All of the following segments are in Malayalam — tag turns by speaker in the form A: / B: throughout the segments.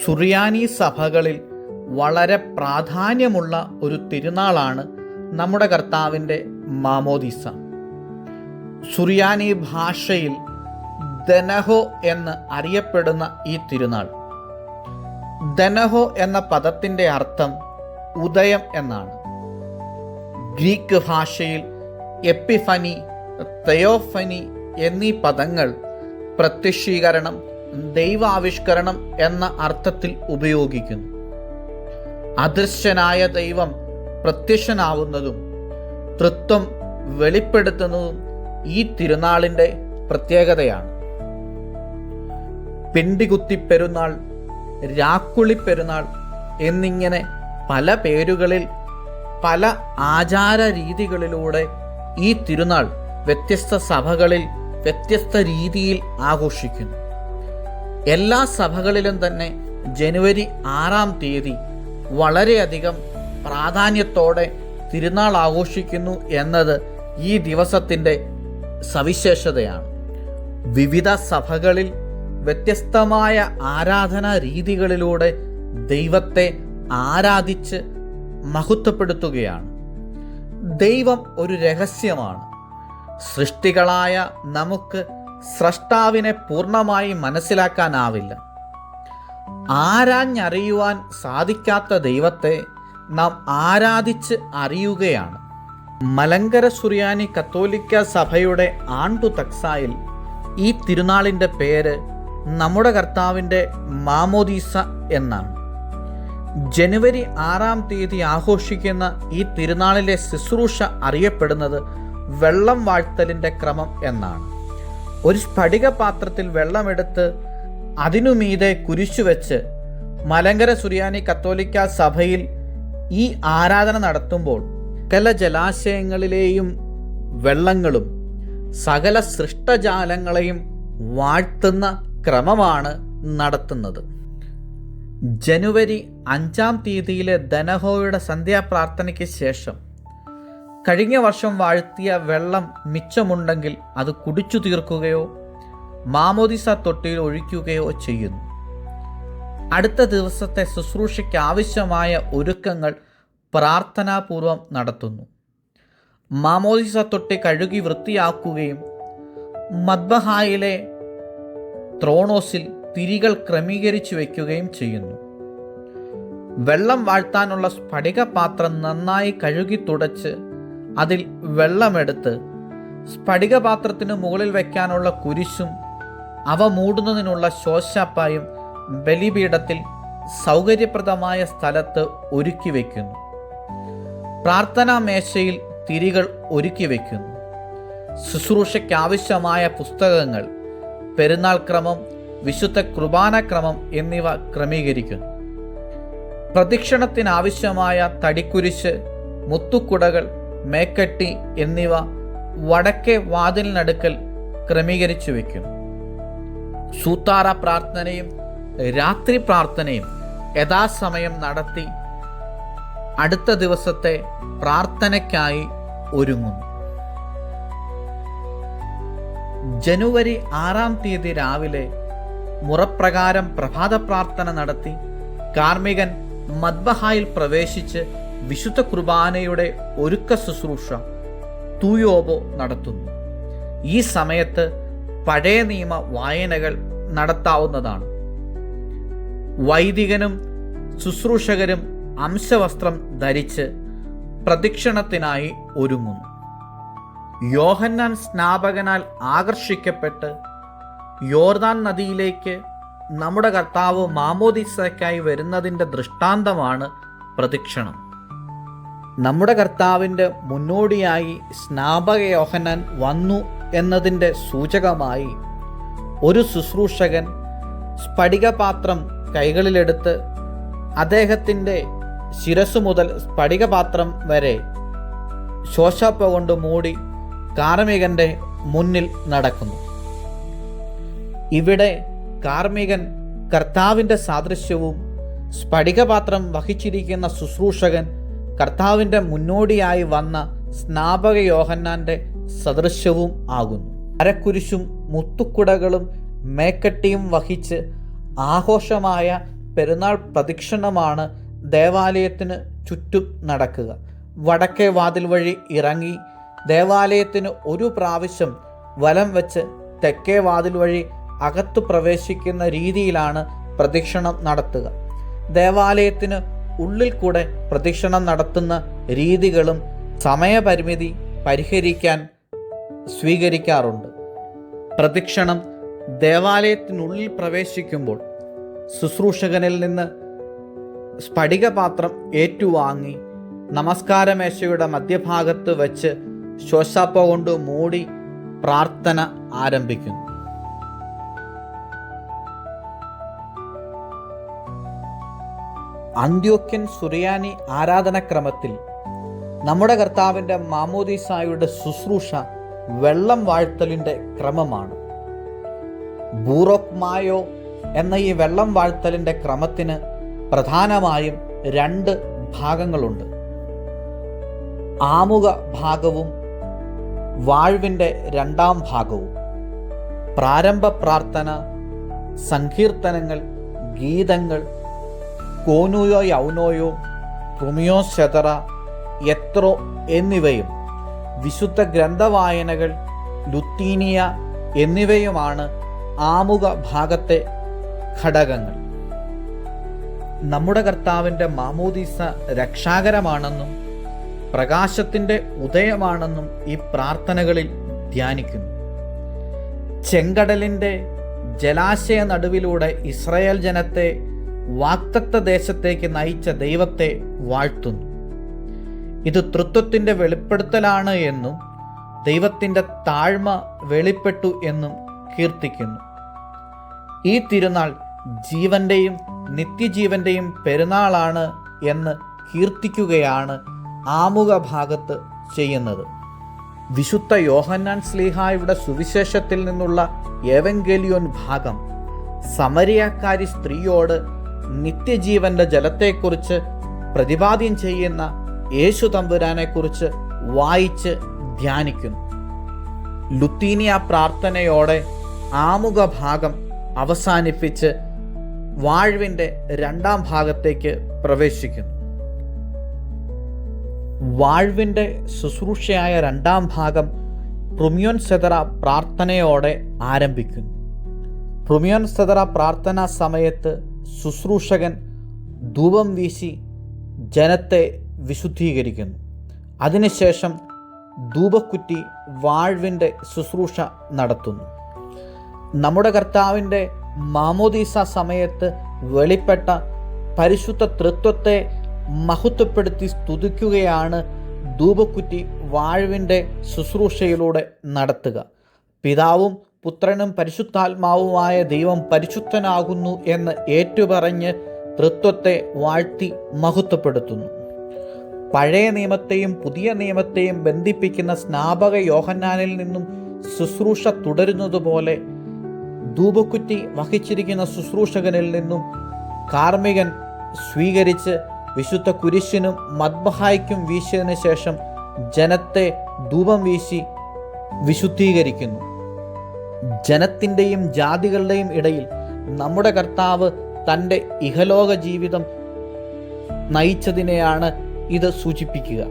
A: സുറിയാനി സഭകളിൽ വളരെ പ്രാധാന്യമുള്ള ഒരു തിരുനാളാണ് നമ്മുടെ കർത്താവിൻ്റെ മാമോദീസ. സുറിയാനി ഭാഷയിൽ ദനഹോ എന്ന് അറിയപ്പെടുന്ന ഈ തിരുനാൾ, ദനഹോ എന്ന പദത്തിൻ്റെ അർത്ഥം ഉദയം എന്നാണ്. ഗ്രീക്ക് ഭാഷയിൽ എപ്പിഫനി, തെയോഫനി എന്നീ പദങ്ങൾ പ്രത്യക്ഷീകരണം, ദൈവാവിഷ്കരണം എന്ന അർത്ഥത്തിൽ ഉപയോഗിക്കുന്നു. അദൃശ്യനായ ദൈവം പ്രത്യക്ഷനാവുന്നതും തൃത്വം വെളിപ്പെടുത്തുന്നതും ഈ തിരുനാളിൻ്റെ പ്രത്യേകതയാണ്. പിണ്ടികുത്തി പെരുന്നാൾ, രാക്കുളി പെരുന്നാൾ എന്നിങ്ങനെ പല പേരുകളിൽ പല ആചാര രീതികളിലൂടെ ഈ തിരുനാൾ വ്യത്യസ്ത സഭകളിൽ വ്യത്യസ്ത രീതിയിൽ ആഘോഷിക്കുന്നു. എല്ലാ സഭകളിലും തന്നെ ജനുവരി 6-ാം തീയതി വളരെയധികം പ്രാധാന്യത്തോടെ തിരുനാൾ ആഘോഷിക്കുന്നു എന്നത് ഈ ദിവസത്തിൻ്റെ സവിശേഷതയാണ്. വിവിധ സഭകളിൽ വ്യത്യസ്തമായ ആരാധനാ രീതികളിലൂടെ ദൈവത്തെ ആരാധിച്ച് മഹത്വപ്പെടുത്തുകയാണ്. ദൈവം ഒരു രഹസ്യമാണ്. സൃഷ്ടികളായ നമുക്ക് സ്രഷ്ടാവിനെ പൂർണ്ണമായി മനസ്സിലാക്കാനാവില്ല. ആരാഞ്ഞറിയുവാൻ സാധിക്കാത്ത ദൈവത്തെ നാം ആരാധിച്ച് അറിയുകയാണ്. മലങ്കര സുറിയാനി കത്തോലിക്ക സഭയുടെ ആണ്ടു തക്സായിൽ ഈ തിരുനാളിൻ്റെ പേര് നമ്മുടെ കർത്താവിൻ്റെ മാമോദീസ എന്നാണ്. ജനുവരി 6-ാം തീയതി ആഘോഷിക്കുന്ന ഈ തിരുനാളിലെ ശുശ്രൂഷ അറിയപ്പെടുന്നത് വെള്ളം വാഴ്ത്തലിൻ്റെ ക്രമം എന്നാണ്. ഒരു സ്ഫടിക പാത്രത്തിൽ വെള്ളമെടുത്ത് അതിനുമീതെ കുരിശുവെച്ച് മലങ്കര സുറിയാനി കത്തോലിക്ക സഭയിൽ ഈ ആരാധന നടത്തുമ്പോൾ സകല ജലാശയങ്ങളിലെയും വെള്ളങ്ങളും സകല സൃഷ്ടജാലങ്ങളെയും വാഴ്ത്തുന്ന ക്രമമാണ് നടത്തുന്നത്. ജനുവരി 5-ാം തീയതിയിലെ ദനഹോയുടെ സന്ധ്യാപ്രാർത്ഥനയ്ക്ക് ശേഷം കഴിഞ്ഞ വർഷം വാഴ്ത്തിയ വെള്ളം മിച്ചമുണ്ടെങ്കിൽ അത് കുടിച്ചു തീർക്കുകയോ മാമോദീസ തൊട്ടിയിൽ ഒഴിക്കുകയോ ചെയ്യുന്നു. അടുത്ത ദിവസത്തെ ശുശ്രൂഷയ്ക്ക് ആവശ്യമായ ഒരുക്കങ്ങൾ പ്രാർത്ഥനാപൂർവം നടത്തുന്നു. മാമോദീസ തൊട്ടി കഴുകി വൃത്തിയാക്കുകയും മദ്ബഹായിലെ ത്രോണോസിൽ തിരികൾ ക്രമീകരിച്ചു വയ്ക്കുകയും ചെയ്യുന്നു. വെള്ളം വാഴ്ത്താനുള്ള സ്ഫടിക പാത്രം നന്നായി കഴുകി തുടച്ച് അതിൽ വെള്ളമെടുത്ത് സ്ഫടിക പാത്രത്തിന് മുകളിൽ വയ്ക്കാനുള്ള കുരിശും അവ മൂടുന്നതിനുള്ള ശോശാപ്പായും ബലിപീഠത്തിൽ സൗകര്യപ്രദമായ സ്ഥലത്ത് ഒരുക്കി വയ്ക്കുന്നു. പ്രാർത്ഥനാ മേശയിൽ തിരികൾ ഒരുക്കി വയ്ക്കുന്നു. ശുശ്രൂഷയ്ക്കാവശ്യമായ പുസ്തകങ്ങൾ, പെരുന്നാൾ ക്രമം, വിശുദ്ധ കുർബാന ക്രമം എന്നിവ ക്രമീകരിക്കുന്നു. പ്രദക്ഷിണത്തിനാവശ്യമായ തടിക്കുരിശ്, മുത്തുക്കുടകൾ, മേക്കട്ടി എന്നിവ വടക്കേ വാതിലിനടുക്കൽ ക്രമീകരിച്ചു വയ്ക്കും. സൂത്താറ പ്രാർത്ഥനയും രാത്രി പ്രാർത്ഥനയും യഥാസമയം നടത്തി അടുത്ത ദിവസത്തെ പ്രാർത്ഥനയ്ക്കായി ഒരുങ്ങുന്നു. ജനുവരി 6-ാം തീയതി രാവിലെ മുറപ്രകാരം പ്രഭാത പ്രാർത്ഥന നടത്തി കാർമ്മികൻ മദ്ബഹായിൽ പ്രവേശിച്ച് വിശുദ്ധ കുർബാനയുടെ ഒരുക്ക ശുശ്രൂഷ തൂയോബോ നടത്തുന്നു. ഈ സമയത്ത് പഴയ നിയമ വായനകൾ നടത്താവുന്നതാണ്. വൈദികനും ശുശ്രൂഷകരും അംശവസ്ത്രം ധരിച്ച് പ്രദക്ഷിണത്തിനായി ഒരുങ്ങുന്നു. യോഹന്നാൻ സ്നാപകനാൽ ആകർഷിക്കപ്പെട്ട് യോർദാൻ നദിയിലേക്ക് നമ്മുടെ കർത്താവ് മാമോദീസയ്ക്കായി വരുന്നതിൻ്റെ ദൃഷ്ടാന്തമാണ് പ്രദക്ഷിണം. നമ്മുടെ കർത്താവിൻ്റെ മുന്നോടിയായി സ്നാപക യോഹന്നാൻ വന്നു എന്നതിൻ്റെ സൂചകമായി ഒരു ശുശ്രൂഷകൻ സ്ഫടികപാത്രം കൈകളിലെടുത്ത് അദ്ദേഹത്തിൻ്റെ ശിരസ്സു മുതൽ സ്ഫടികപാത്രം വരെ ശോശാപ്പ കൊണ്ട് മൂടി കാർമ്മികൻ്റെ മുന്നിൽ നടക്കുന്നു. ഇവിടെ കാർമ്മികൻ കർത്താവിൻ്റെ സാദൃശ്യവും സ്ഫടികപാത്രം വഹിച്ചിരിക്കുന്ന ശുശ്രൂഷകൻ കർത്താവിൻ്റെ മുന്നോടിയായി വന്ന സ്നാപക യോഹന്നാൻ്റെ സദൃശ്യവും ആകുന്നു. അരക്കുരിശും മുത്തുക്കുടകളും മേക്കട്ടിയും വഹിച്ച് ആഘോഷമായ പെരുന്നാൾ പ്രദക്ഷിണമാണ് ദേവാലയത്തിന് ചുറ്റും നടക്കുക. വടക്കേ വാതിൽ വഴി ഇറങ്ങി ദേവാലയത്തിന് ഒരു പ്രാവശ്യം വലം വെച്ച് തെക്കേ വാതിൽ വഴി അകത്തു പ്രവേശിക്കുന്ന രീതിയിലാണ് പ്രദക്ഷിണം നടത്തുക. ദേവാലയത്തിന് ഉള്ളിൽ കൂടെ പ്രദക്ഷിണം നടത്തുന്ന രീതികളും സമയപരിമിതി പരിഹരിക്കാൻ സ്വീകരിക്കാറുണ്ട്. പ്രദക്ഷിണം ദേവാലയത്തിനുള്ളിൽ പ്രവേശിക്കുമ്പോൾ ശുശ്രൂഷകനിൽ നിന്ന് സ്ഫടികപാത്രം ഏറ്റുവാങ്ങി നമസ്കാരമേശയുടെ മധ്യഭാഗത്ത് വെച്ച് ശോശാപ്പ കൊണ്ട് മൂടി പ്രാർത്ഥന ആരംഭിക്കുന്നു. അന്ത്യോക്യൻ സുറിയാനി ആരാധനക്രമത്തിൽ നമ്മുടെ കർത്താവിൻ്റെ മാമോദീസായുടെ ശുശ്രൂഷ വെള്ളം വാഴ്ത്തലിൻ്റെ ക്രമമാണ്. ബൂറോക്മായോ എന്ന ഈ വെള്ളം വാഴ്ത്തലിൻ്റെ ക്രമത്തിന് പ്രധാനമായും 2 ഭാഗങ്ങളുണ്ട്. ആമുഖ ഭാഗവും വാഴ്വിൻ്റെ 2ാം ഭാഗവും. പ്രാരംഭ പ്രാർത്ഥന, സങ്കീർത്തനങ്ങൾ, ഗീതങ്ങൾ, കോനുയോ യൗനോയോ, പ്രുമിയോ ശതറ, എത്രോ എന്നിവയും വിശുദ്ധ ഗ്രന്ഥവായനകൾ, ലുത്തീനിയ എന്നിവയുമാണ് ആമുഖ ഭാഗത്തെ ഘടകങ്ങൾ. നമ്മുടെ കർത്താവിൻ്റെ മാമോദീസ രക്ഷാകരമാണെന്നും പ്രകാശത്തിൻ്റെ ഉദയമാണെന്നും ഈ പ്രാർത്ഥനകളിൽ ധ്യാനിക്കുന്നു. ചെങ്കടലിൻ്റെ ജലാശയ നടുവിലൂടെ ഇസ്രായേൽ ജനത്തെ വാഗ്ദത്ത ദേശത്തേക്ക് നയിച്ച ദൈവത്തെ വാഴ്ത്തുന്നു. ഇത് തൃത്വത്തിൻ്റെ വെളിപ്പെടുത്തലാണ് എന്നും ദൈവത്തിൻ്റെ താഴ്മ വെളിപ്പെട്ടു എന്നും കീർത്തിക്കുന്നു. ഈ തിരുനാൾ ജീവൻ്റെയും നിത്യജീവൻ്റെയും പെരുന്നാളാണ് എന്ന് കീർത്തിക്കുകയാണ് ആമുഖ ഭാഗത്ത് ചെയ്യുന്നത്. വിശുദ്ധ യോഹന്നാൻ ശ്ലീഹായുടെ സുവിശേഷത്തിൽ നിന്നുള്ള ഏവങ്കേലിയോൻ ഭാഗം സമരിയാക്കാരി സ്ത്രീയോട് നിത്യജീവന്റെ ജലത്തെക്കുറിച്ച് പ്രതിപാദ്യം ചെയ്യുന്ന യേശു തമ്പുരാനെക്കുറിച്ച് വായിച്ച് ധ്യാനിക്കുന്നു. ലുത്തീനിയ പ്രാർത്ഥനയോടെ ആമുഖ ഭാഗം അവസാനിപ്പിച്ച് വാഴ്വിൻ്റെ 2ാം ഭാഗത്തേക്ക് പ്രവേശിക്കുന്നു. വാഴ്വിൻ്റെ ശുശ്രൂഷയായ 2ാം ഭാഗം പ്രുമിയോൻ സെതറ പ്രാർത്ഥനയോടെ ആരംഭിക്കുന്നു. പ്രുമിയോൻ സെതറ പ്രാർത്ഥനാ സമയത്ത് ശുശ്രൂഷകൻ ധൂപം വീശി ജനത്തെ വിശുദ്ധീകരിക്കുന്നു. അതിനുശേഷം ധൂപക്കുറ്റി വാഴ്വിൻ്റെ ശുശ്രൂഷ നടത്തുന്നു. നമ്മുടെ കർത്താവിൻ്റെ മാമോദീസ സമയത്ത് വെളിപ്പെട്ട പരിശുദ്ധ തൃത്വത്തെ മഹത്വപ്പെടുത്തി സ്തുതിക്കുകയാണ് ധൂപക്കുറ്റി വാഴ്വിൻ്റെ ശുശ്രൂഷയിലൂടെ നടത്തുക. പിതാവും പുത്രനും പരിശുദ്ധാത്മാവുമായ ദൈവം പരിശുദ്ധനാകുന്നു എന്ന് ഏറ്റുപറഞ്ഞ് തൃത്വത്തെ വാഴ്ത്തി മഹത്വപ്പെടുത്തുന്നു. പഴയ നിയമത്തെയും പുതിയ നിയമത്തെയും ബന്ധിപ്പിക്കുന്ന സ്നാപക യോഹന്നാനിൽ നിന്നും ശുശ്രൂഷ തുടരുന്നതുപോലെ ധൂപക്കുറ്റി വഹിച്ചിരിക്കുന്ന ശുശ്രൂഷകനിൽ നിന്നും കാർമികൻ സ്വീകരിച്ച് വിശുദ്ധ കുരിശിനും മദ്ബഹായ്ക്കും വീശിയതിനു ശേഷം ജനത്തെ ധൂപം വീശി വിശുദ്ധീകരിക്കുന്നു. ജനത്തിൻ്റെയും ജാതികളുടെയും ഇടയിൽ നമ്മുടെ കർത്താവ് തൻ്റെ ഇഹലോക ജീവിതം നയിച്ചതിനെയാണ് ഇത് സൂചിപ്പിക്കുക.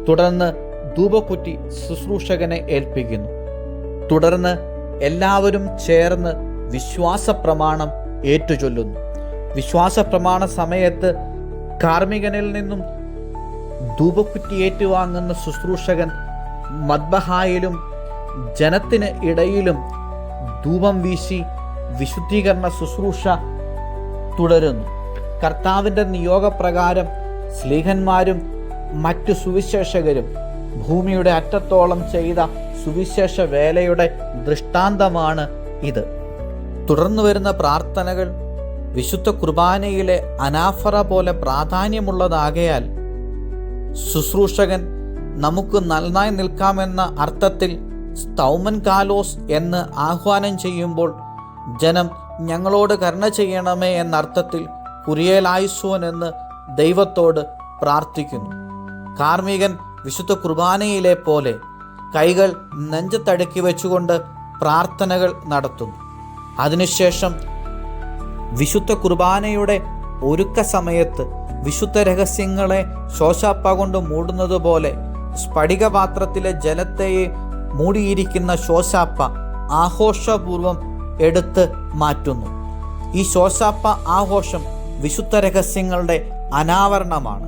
A: തുടർന്ന് ധൂപക്കുറ്റി ശുശ്രൂഷകനെ ഏൽപ്പിക്കുന്നു. തുടർന്ന് എല്ലാവരും ചേർന്ന് വിശ്വാസ പ്രമാണം ഏറ്റുചൊല്ലുന്നു. വിശ്വാസ പ്രമാണ സമയത്ത് കാർമികനിൽ നിന്നും ധൂപക്കുറ്റി ഏറ്റുവാങ്ങുന്ന ശുശ്രൂഷകൻ മദ്ബഹായിലും ജനത്തിന് ഇടയിലും ധൂപം വീശി വിശുദ്ധീകരണ ശുശ്രൂഷ തുടരുന്നു. കർത്താവിൻ്റെ നിയോഗപ്രകാരം ശ്ലീഹന്മാരും മറ്റു സുവിശേഷകരും ഭൂമിയുടെ അറ്റത്തോളം ചെയ്ത സുവിശേഷ വേലയുടെ ദൃഷ്ടാന്തമാണ് ഇത്. തുടർന്നു വരുന്ന പ്രാർത്ഥനകൾ വിശുദ്ധ കുർബാനയിലെ അനാഫറ പോലെ പ്രാധാന്യമുള്ളതാകയാൽ ശുശ്രൂഷകൻ നമുക്ക് നന്നായി നിൽക്കാമെന്ന അർത്ഥത്തിൽ സ്തൗമൻ കാലോസ് എന്ന് ആഹ്വാനം ചെയ്യുമ്പോൾ ജനം ഞങ്ങളോട് കരുണ ചെയ്യണമേ എന്നർത്ഥത്തിൽ കുരിയേലായിസോൻ എന്ന് ദൈവത്തോട് പ്രാർത്ഥിക്കുന്നു. കാർമികൻ വിശുദ്ധ കുർബാനയിലെ പോലെ കൈകൾ നെഞ്ചത്തടുക്കി വെച്ചുകൊണ്ട് പ്രാർത്ഥനകൾ നടത്തുന്നു. അതിനുശേഷം വിശുദ്ധ കുർബാനയുടെ ഒരുക്ക സമയത്ത് വിശുദ്ധ രഹസ്യങ്ങളെ ശോശാപ്പ കൊണ്ട് മൂടുന്നത് പോലെ സ്ഫടികപാത്രത്തിലെ ജലത്തെ മൂടിയിരിക്കുന്ന ശോശാപ്പ ആഘോഷപൂർവം എടുത്ത് മാറ്റുന്നു. ഈ ശോശാപ്പ ആഘോഷം വിശുദ്ധ രഹസ്യങ്ങളുടെ അനാവരണമാണ്.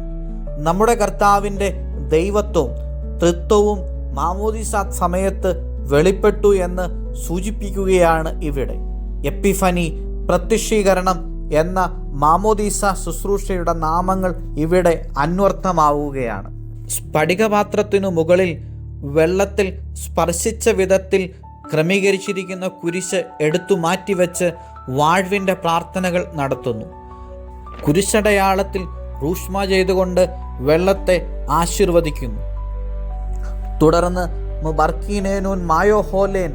A: നമ്മുടെ കർത്താവിൻ്റെ ദൈവത്വവും തൃത്വവും മാമോദീസ സമയത്ത് വെളിപ്പെട്ടു എന്ന് സൂചിപ്പിക്കുകയാണ് ഇവിടെ. എപ്പിഫനി, പ്രത്യക്ഷീകരണം എന്ന മാമോദീസ ശുശ്രൂഷയുടെ നാമങ്ങൾ ഇവിടെ അന്വർത്ഥമാവുകയാണ്. സ്ഫടികപാത്രത്തിനു മുകളിൽ വെള്ളത്തിൽ സ്പർശിച്ച വിധത്തിൽ ക്രമീകരിച്ചിരിക്കുന്ന കുരിശ് എടുത്തു മാറ്റിവെച്ച് വാഴ്വിൻ്റെ പ്രാർത്ഥനകൾ നടത്തുന്നു. കുരിശടയാളത്തിൽ റൂഷ്മ ചെയ്തുകൊണ്ട് വെള്ളത്തെ ആശീർവദിക്കുന്നു. തുടർന്ന് മുബർക്കീനേനൂൻ മായോഹോലേൻ,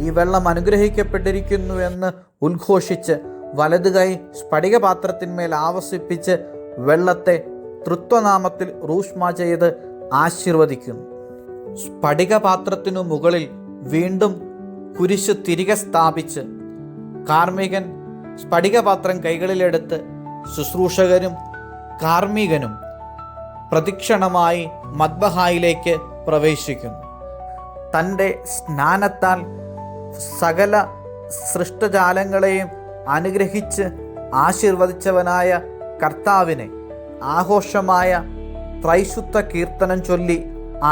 A: ഈ വെള്ളം അനുഗ്രഹിക്കപ്പെട്ടിരിക്കുന്നു എന്ന് ഉദ്ഘോഷിച്ച് വലതുകൈ സ്ഫടികപാത്രത്തിന്മേൽ ആവസിപ്പിച്ച് വെള്ളത്തെ തൃത്വനാമത്തിൽ റൂഷ്മ ചെയ്ത് ആശീർവദിക്കുന്നു. സ്ഫടികപാത്രത്തിനു മുകളിൽ വീണ്ടും കുരിശ് തിരികെ സ്ഥാപിച്ച് കാർമ്മികൻ സ്ഫടികപാത്രം കൈകളിലെടുത്ത് ശുശ്രൂഷകരും കാർമ്മികനും പ്രദക്ഷിണമായി മദ്ബഹായിലേക്ക് പ്രവേശിക്കുന്നു. തൻ്റെ സ്നാനത്താൽ സകല സൃഷ്ടജാലങ്ങളെയും അനുഗ്രഹിച്ച് ആശീർവദിച്ചവനായ കർത്താവിനെ ആഘോഷമായ ത്രൈശുദ്ധ കീർത്തനം ചൊല്ലി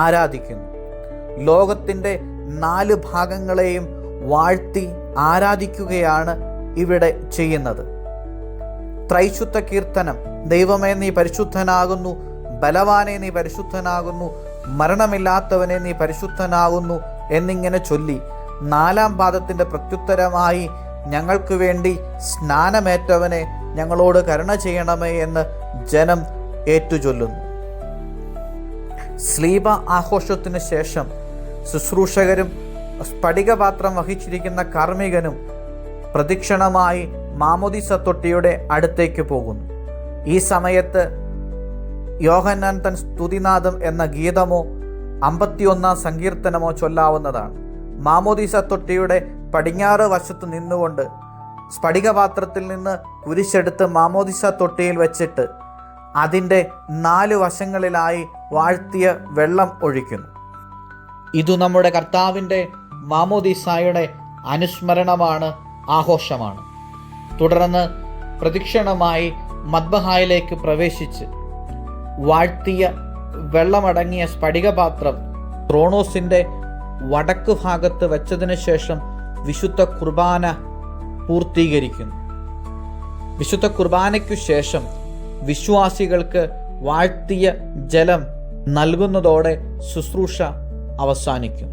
A: ആരാധിക്കുന്നു. ലോകത്തിൻ്റെ 4 ഭാഗങ്ങളെയും വാഴ്ത്തി ആരാധിക്കുകയാണ് ഇവിടെ ചെയ്യുന്നത്. ത്രൈശുദ്ധ കീർത്തനം: ദൈവമേ നീ പരിശുദ്ധനാകുന്നു, ബലവാനെ നീ പരിശുദ്ധനാകുന്നു, മരണമില്ലാത്തവനെ നീ പരിശുദ്ധനാകുന്നു എന്നിങ്ങനെ ചൊല്ലി 4-ാം പാദത്തിൻ്റെ പ്രത്യുത്തരമായി ഞങ്ങൾക്ക് വേണ്ടി സ്നാനമേറ്റവനെ ഞങ്ങളോട് കരുണ ചെയ്യണമേ എന്ന് ജനം ഏറ്റുചൊല്ലുന്നു. സ്ലീബ ആഘോഷത്തിന് ശേഷം ശുശ്രൂഷകരും സ്ഫടികപാത്രം വഹിച്ചിരിക്കുന്ന കാർമ്മികനും പ്രദക്ഷിണമായി മാമോദീസ തൊട്ടിയുടെ അടുത്തേക്ക് പോകുന്നു. ഈ സമയത്ത് യോഹന്നാൻ തൻ സ്തുതിനാദം എന്ന ഗീതമോ 51-ാം സങ്കീർത്തനമോ ചൊല്ലാവുന്നതാണ്. മാമോദീസ തൊട്ടിയുടെ പടിഞ്ഞാറ് വശത്ത് നിന്നുകൊണ്ട് സ്ഫടികപാത്രത്തിൽ നിന്ന് കുരിശെടുത്ത് മാമോദീസ തൊട്ടിയിൽ വെച്ചിട്ട് അതിൻ്റെ 4 വശങ്ങളിലായി വാഴ്ത്തിയ വെള്ളം ഒഴിക്കുന്നു. ഇതു നമ്മുടെ കർത്താവിൻ്റെ മാമോദീസായുടെ അനുസ്മരണമാണ്, ആഘോഷമാണ്. തുടർന്ന് പ്രദക്ഷിണമായി മദ്ബഹായിലേക്ക് പ്രവേശിച്ച് വാഴ്ത്തിയ വെള്ളമടങ്ങിയ സ്ഫടികപാത്രം ത്രോണോസിൻ്റെ വടക്കു ഭാഗത്ത് വെച്ചതിന് ശേഷം വിശുദ്ധ കുർബാന പൂർത്തീകരിക്കുന്നു. വിശുദ്ധ കുർബാനയ്ക്കു ശേഷം വിശ്വാസികൾക്ക് വാഴ്ത്തിയ ജലം നൽകുന്നതോടെ ശുശ്രൂഷ അവസാനിക്കും.